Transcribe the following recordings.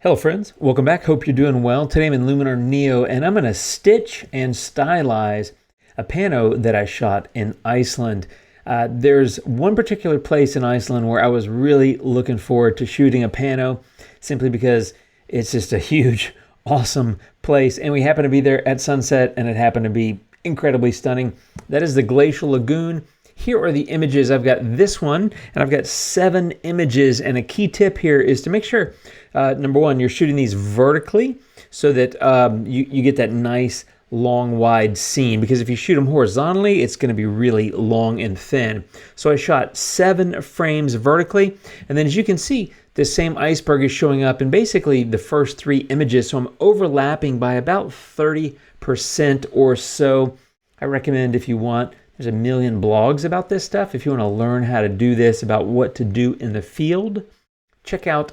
Hello friends, welcome back. Hope you're doing well. Today I'm in Luminar Neo and I'm going to stitch and stylize a pano that I shot in Iceland. There's one particular place in Iceland where I was really looking forward to shooting a pano simply because it's just a huge, awesome place, and we happen to be there at sunset and it happened to be incredibly stunning. That is the Glacial Lagoon. Here are the images. I've got this one, and I've got 7 images, and a key tip here is to make sure, number one, you're shooting these vertically so that you get that nice, long, wide scene, because if you shoot them horizontally, it's going to be really long and thin. So I shot 7 frames vertically, and then as you can see, this same iceberg is showing up in basically the first 3 images, so I'm overlapping by about 30% or so. I recommend, if you want, there's a million blogs about this stuff. If you want to learn how to do this, about what to do in the field, check out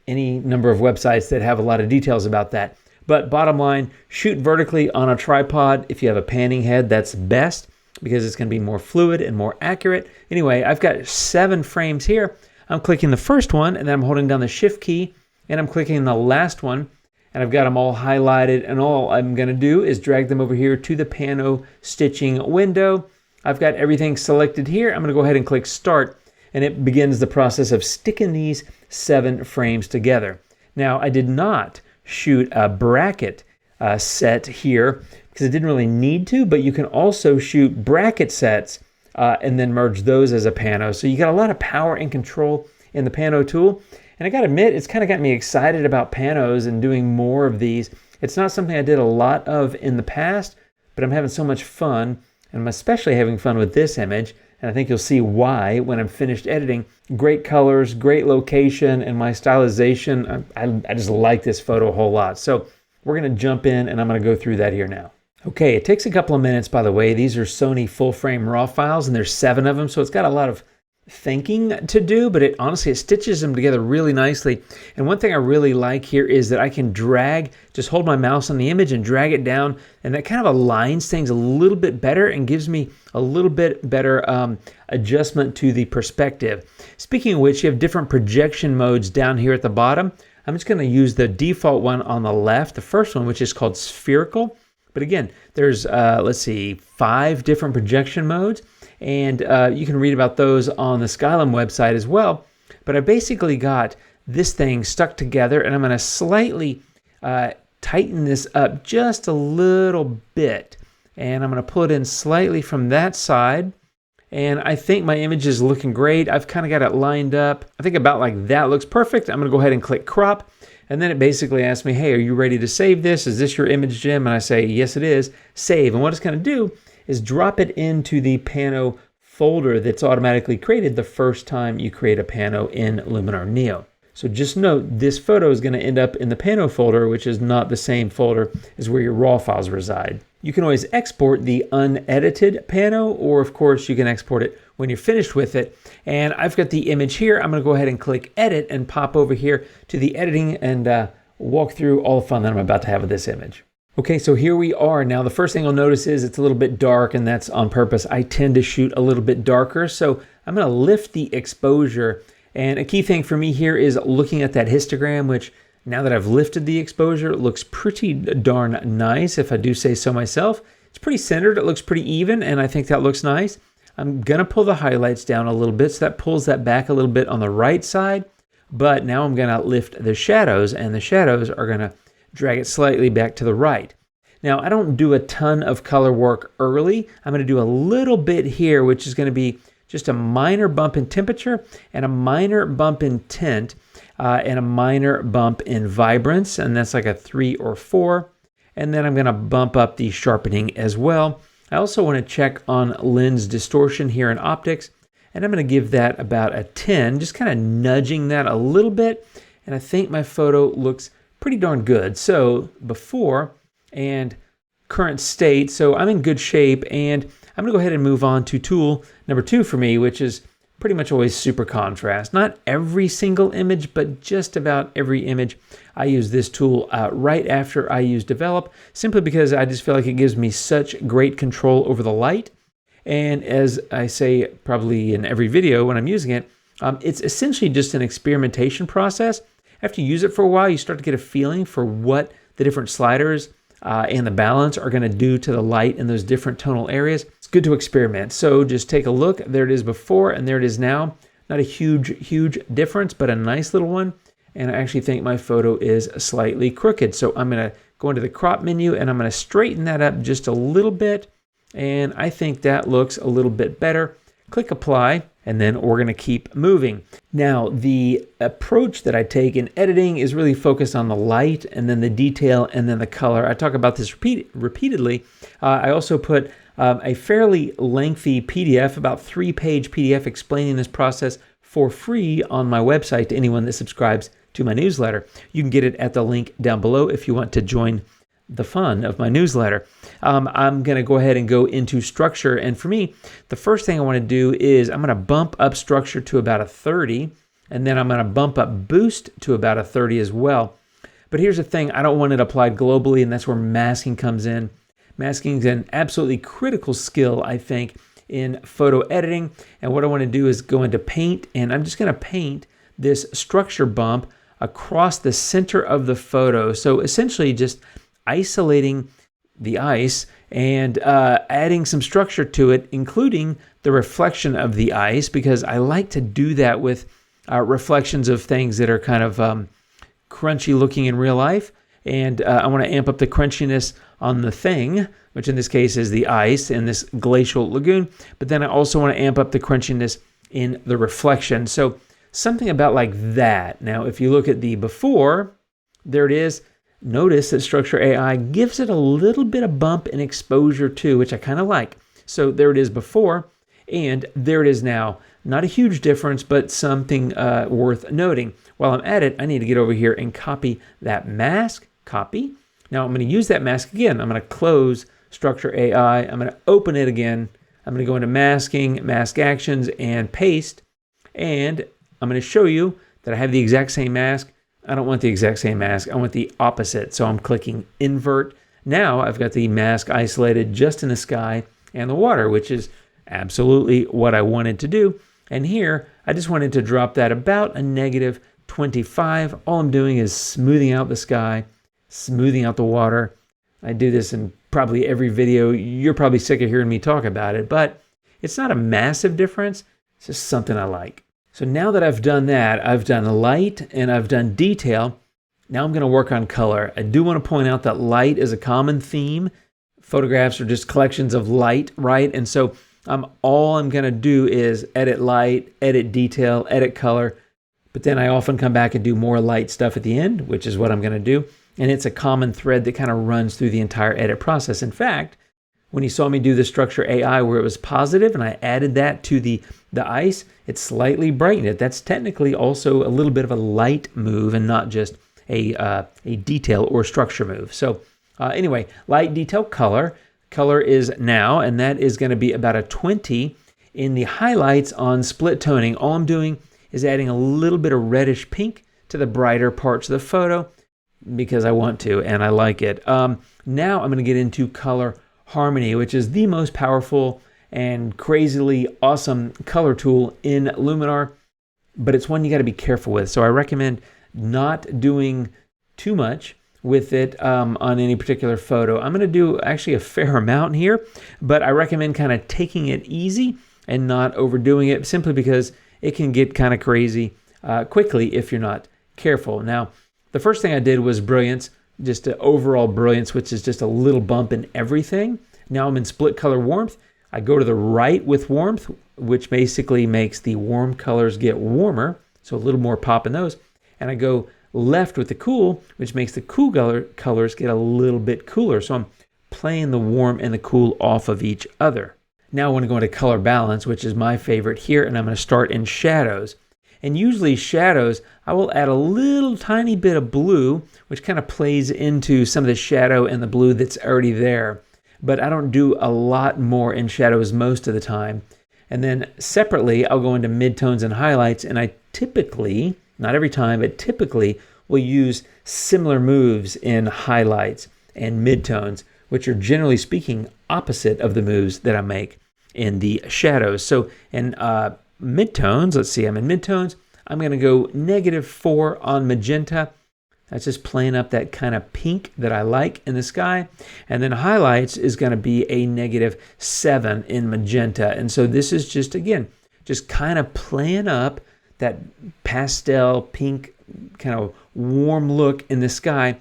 any number of websites that have a lot of details about that. But bottom line, shoot vertically on a tripod. If you have a panning head, that's best because it's going to be more fluid and more accurate. Anyway, I've got 7 frames here. I'm clicking the first one, and then I'm holding down the Shift key, and I'm clicking the last one. And I've got them all highlighted, and all I'm going to do is drag them over here to the pano stitching window. I've got everything selected here. I'm going to go ahead and click Start, and it begins the process of sticking these 7 frames together. Now, I did not shoot a bracket set here because I didn't really need to, but you can also shoot bracket sets and then merge those as a pano. So you got a lot of power and control in the pano tool. And I gotta admit, it's kind of got me excited about panos and doing more of these. It's not something I did a lot of in the past, but I'm having so much fun, and I'm especially having fun with this image, and I think you'll see why when I'm finished editing. Great colors, great location, and my stylization. I just like this photo a whole lot. So we're gonna jump in, and I'm gonna go through that here now. Okay, it takes a couple of minutes, by the way. These are Sony full-frame RAW files, and there's 7 of them, so it's got a lot of thinking to do, but honestly it stitches them together really nicely. And one thing I really like here is that I can just hold my mouse on the image and drag it down, and that kind of aligns things a little bit better and gives me a little bit better adjustment to the perspective. Speaking of which, you have different projection modes down here at the bottom. I'm just going to use the default one on the left, the first one, which is called spherical. But again, there's, let's see, 5 different projection modes. And you can read about those on the Skylum website as well. But I basically got this thing stuck together, and I'm going to slightly tighten this up just a little bit. And I'm going to pull it in slightly from that side. And I think my image is looking great. I've kind of got it lined up. I think about like that looks perfect. I'm going to go ahead and click crop. And then it basically asks me, hey, are you ready to save this? Is this your image, Jim? And I say, yes, it is. Save. And what it's going to do is drop it into the pano folder that's automatically created the first time you create a pano in Luminar Neo. So just note, this photo is going to end up in the pano folder, which is not the same folder as where your raw files reside. You can always export the unedited pano, or of course you can export it when you're finished with it. And I've got the image here. I'm going to go ahead and click edit and pop over here to the editing and walk through all the fun that I'm about to have with this image. Okay, so here we are. Now the first thing you'll notice is it's a little bit dark, and that's on purpose. I tend to shoot a little bit darker, so I'm going to lift the exposure. And a key thing for me here is looking at that histogram, which now that I've lifted the exposure, it looks pretty darn nice, if I do say so myself. It's pretty centered, it looks pretty even, and I think that looks nice. I'm going to pull the highlights down a little bit, so that pulls that back a little bit on the right side. But now I'm going to lift the shadows, and the shadows are going to drag it slightly back to the right. Now, I don't do a ton of color work early. I'm going to do a little bit here, which is going to be just a minor bump in temperature and a minor bump in tint and a minor bump in vibrance, and that's like a 3 or 4. And then I'm going to bump up the sharpening as well. I also want to check on lens distortion here in optics, and I'm going to give that about a 10, just kind of nudging that a little bit, and I think my photo looks pretty darn good. So before and current state, so I'm in good shape, and I'm gonna go ahead and move on to tool number 2 for me, which is pretty much always super contrast. Not every single image, but just about every image. I use this tool right after I use develop, simply because I just feel like it gives me such great control over the light. And as I say probably in every video when I'm using it, it's essentially just an experimentation process. after you use it for a while, you start to get a feeling for what the different sliders and the balance are going to do to the light in those different tonal areas. It's good to experiment. So just take a look. There it is before and there it is now. Not a huge difference, but a nice little one. And I actually think my photo is slightly crooked. So I'm going to go into the crop menu and I'm going to straighten that up just a little bit. And I think that looks a little bit better. Click apply, and then we're going to keep moving. Now, the approach that I take in editing is really focused on the light and then the detail and then the color. I talk about this repeatedly. I also put a fairly lengthy PDF, about 3-page PDF explaining this process for free on my website to anyone that subscribes to my newsletter. You can get it at the link down below if you want to join the fun of my newsletter. I'm going to go ahead and go into structure. And for me, the first thing I want to do is I'm going to bump up structure to about a 30. And then I'm going to bump up boost to about a 30 as well. But here's the thing. I don't want it applied globally. And that's where masking comes in. Masking is an absolutely critical skill, I think, in photo editing. And what I want to do is go into paint. And I'm just going to paint this structure bump across the center of the photo. So essentially just isolating the ice and adding some structure to it, including the reflection of the ice, because I like to do that with reflections of things that are kind of crunchy looking in real life. And I want to amp up the crunchiness on the thing, which in this case is the ice in this glacial lagoon. But then I also want to amp up the crunchiness in the reflection. So something about like that. Now, if you look at the before, there it is. Notice that Structure AI gives it a little bit of bump in exposure too, which I kind of like. So there it is before, and there it is now. Not a huge difference, but something worth noting. While I'm at it, I need to get over here and copy that mask. Copy. Now I'm going to use that mask again. I'm going to close Structure AI. I'm going to open it again. I'm going to go into masking, mask actions, and paste. And I'm going to show you that I have the exact same mask. I don't want the exact same mask. I want the opposite. So I'm clicking invert. Now I've got the mask isolated just in the sky and the water, which is absolutely what I wanted to do. And here, I just wanted to drop that about a negative 25. All I'm doing is smoothing out the sky, smoothing out the water. I do this in probably every video. You're probably sick of hearing me talk about it, but it's not a massive difference. It's just something I like. So now that I've done that, I've done light and I've done detail. Now I'm going to work on color. I do want to point out that light is a common theme. Photographs are just collections of light, right? And so all I'm going to do is edit light, edit detail, edit color. But then I often come back and do more light stuff at the end, which is what I'm going to do. And it's a common thread that kind of runs through the entire edit process. In fact, when you saw me do the Structure AI where it was positive and I added that to the ice, it slightly brightened it. That's technically also a little bit of a light move and not just a detail or structure move. So anyway, light, detail, color. Color is now, and that is going to be about a 20 in the highlights on split toning. All I'm doing is adding a little bit of reddish pink to the brighter parts of the photo because I want to and I like it. Now I'm going to get into color harmony, which is the most powerful and crazily awesome color tool in Luminar, but it's one you got to be careful with. So I recommend not doing too much with it on any particular photo. I'm going to do actually a fair amount here, but I recommend kind of taking it easy and not overdoing it simply because it can get kind of crazy quickly if you're not careful. Now, the first thing I did was brilliance, just an overall brilliance, which is just a little bump in everything. Now I'm in split color warmth. I go to the right with warmth, which basically makes the warm colors get warmer, so a little more pop in those. And I go left with the cool, which makes the cool colors get a little bit cooler. So I'm playing the warm and the cool off of each other. Now I want to go into color balance, which is my favorite here, and I'm going to start in shadows. And usually shadows, I will add a little tiny bit of blue, which kind of plays into some of the shadow and the blue that's already there. But I don't do a lot more in shadows most of the time. And then separately, I'll go into midtones and highlights, and I typically, not every time, but typically will use similar moves in highlights and midtones, which are generally speaking opposite of the moves that I make in the shadows. So in midtones, let's see, I'm in midtones. I'm going to go -4 on magenta. That's just playing up that kind of pink that I like in the sky. And then highlights is going to be a -7 in magenta. And so this is just, again, just kind of playing up that pastel pink kind of warm look in the sky.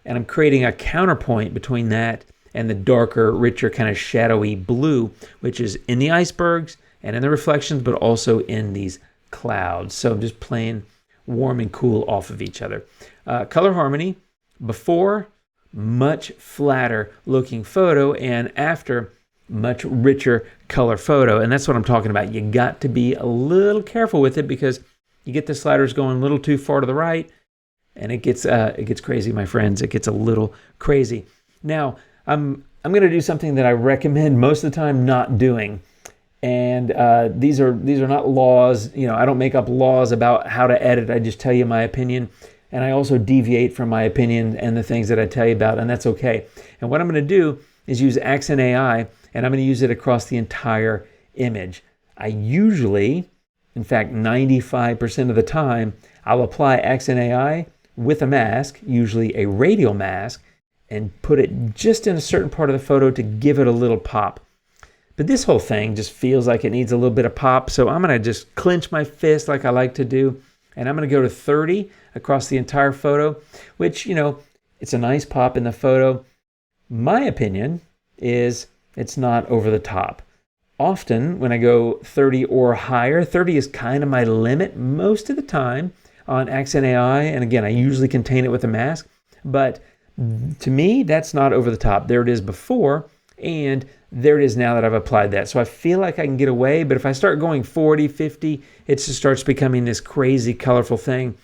And I'm creating a counterpoint between that and the darker, richer, kind of shadowy blue, which is in the icebergs and in the reflections, but also in these clouds. So I'm just playing warm and cool off of each other. Color harmony, before, much flatter looking photo, and after, much richer color photo. And that's what I'm talking about. You got to be a little careful with it because you get the sliders going a little too far to the right, and it gets crazy, my friends. It gets a little crazy. Now, I'm going to do something that I recommend most of the time not doing. And these are not laws. I don't make up laws about how to edit. I just tell you my opinion. And I also deviate from my opinion and the things that I tell you about, and that's okay. And what I'm going to do is use Accent AI, and I'm going to use it across the entire image. I usually, in fact, 95% of the time, I'll apply Accent AI with a mask, usually a radial mask, and put it just in a certain part of the photo to give it a little pop. But this whole thing just feels like it needs a little bit of pop, so I'm going to just clench my fist like I like to do, and I'm going to go to 30 across the entire photo, which, it's a nice pop in the photo. My opinion is it's not over the top. Often when I go 30 or higher, 30 is kind of my limit most of the time on Accent AI, and again, I usually contain it with a mask, but to me, that's not over the top. There it is before, and there it is now that I've applied that. So I feel like I can get away, but if I start going 40, 50, it just starts becoming this crazy, colorful thing,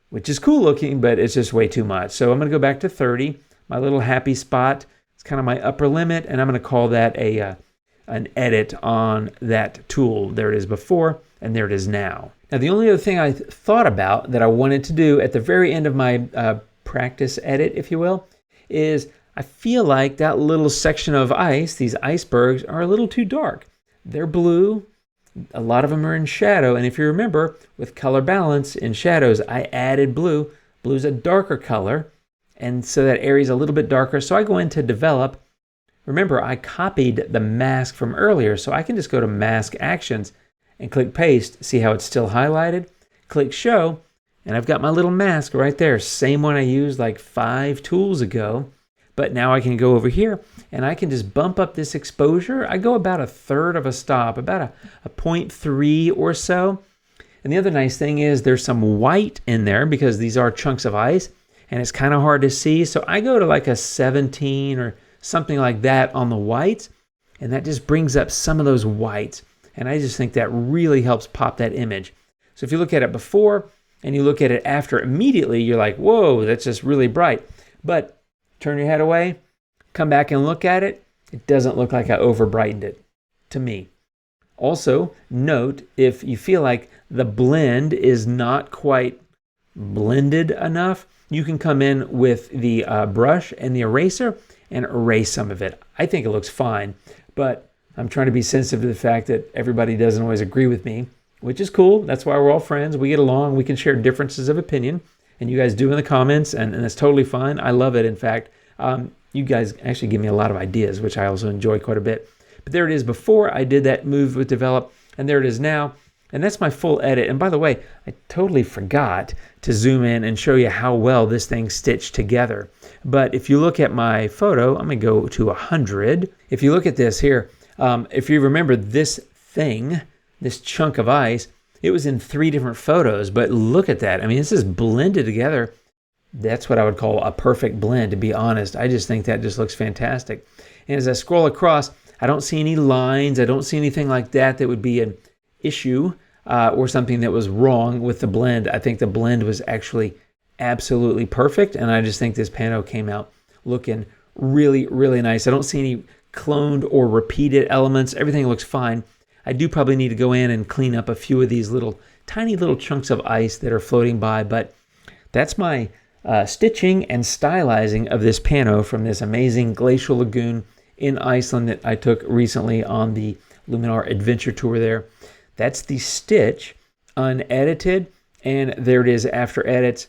which is cool looking, but it's just way too much. So I'm going to go back to 30, my little happy spot. It's kind of my upper limit, and I'm going to call that an edit on that tool. There it is before, and there it is now. Now, the only other thing I thought about that I wanted to do at the very end of my practice edit, if you will, is I feel like that little section of ice, these icebergs, are a little too dark. They're blue. A lot of them are in shadow. And if you remember, with color balance in shadows, I added blue. Blue's a darker color. And so that area's a little bit darker. So I go into develop. Remember, I copied the mask from earlier. So I can just go to mask actions and click paste. See how it's still highlighted? Click show. And I've got my little mask right there. Same one I used like 5 tools ago. But now I can go over here and I can just bump up this exposure. I go about 1/3 of a stop, about a 0.3 or so. And the other nice thing is there's some white in there because these are chunks of ice and it's kind of hard to see. So I go to like a 17 or something like that on the whites, and that just brings up some of those whites. And I just think that really helps pop that image. So if you look at it before and you look at it after, immediately you're like, whoa, that's just really bright. But turn your head away, come back and look at it. It doesn't look like I over brightened it to me. Also, note if you feel like the blend is not quite blended enough, you can come in with the brush and the eraser and erase some of it. I think it looks fine, but I'm trying to be sensitive to the fact that everybody doesn't always agree with me, which is cool. That's why we're all friends. We get along. We can share differences of opinion. And you guys do in the comments, and that's totally fine. I love it, in fact. You guys actually give me a lot of ideas, which I also enjoy quite a bit. But there it is before I did that move with develop, and there it is now. And that's my full edit. And by the way, I totally forgot to zoom in and show you how well this thing's stitched together. But if you look at my photo, I'm going to go to 100. If you look at this here, if you remember this thing, this chunk of ice, it was in 3 different photos, but look at that. I mean, this is blended together. That's what I would call a perfect blend, to be honest. I just think that just looks fantastic. And as I scroll across, I don't see any lines. I don't see anything like that that would be an issue or something that was wrong with the blend. I think the blend was actually absolutely perfect, and I just think this pano came out looking really, really nice. I don't see any cloned or repeated elements. Everything looks fine. I do probably need to go in and clean up a few of these tiny little chunks of ice that are floating by, but that's my stitching and stylizing of this pano from this amazing glacial lagoon in Iceland that I took recently on the Luminar adventure tour there. That's the stitch, unedited, And there it is after edits.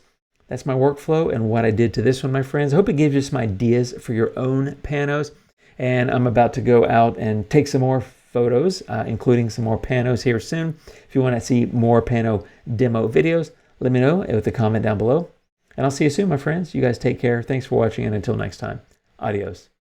That's my workflow and what I did to this one, my friends. I hope it gives you some ideas for your own panos. And I'm about to go out and take some more photos, including some more panos here soon. If you want to see more pano demo videos, let me know with a comment down below. And I'll see you soon, my friends. You guys take care. Thanks for watching, and until next time, adios.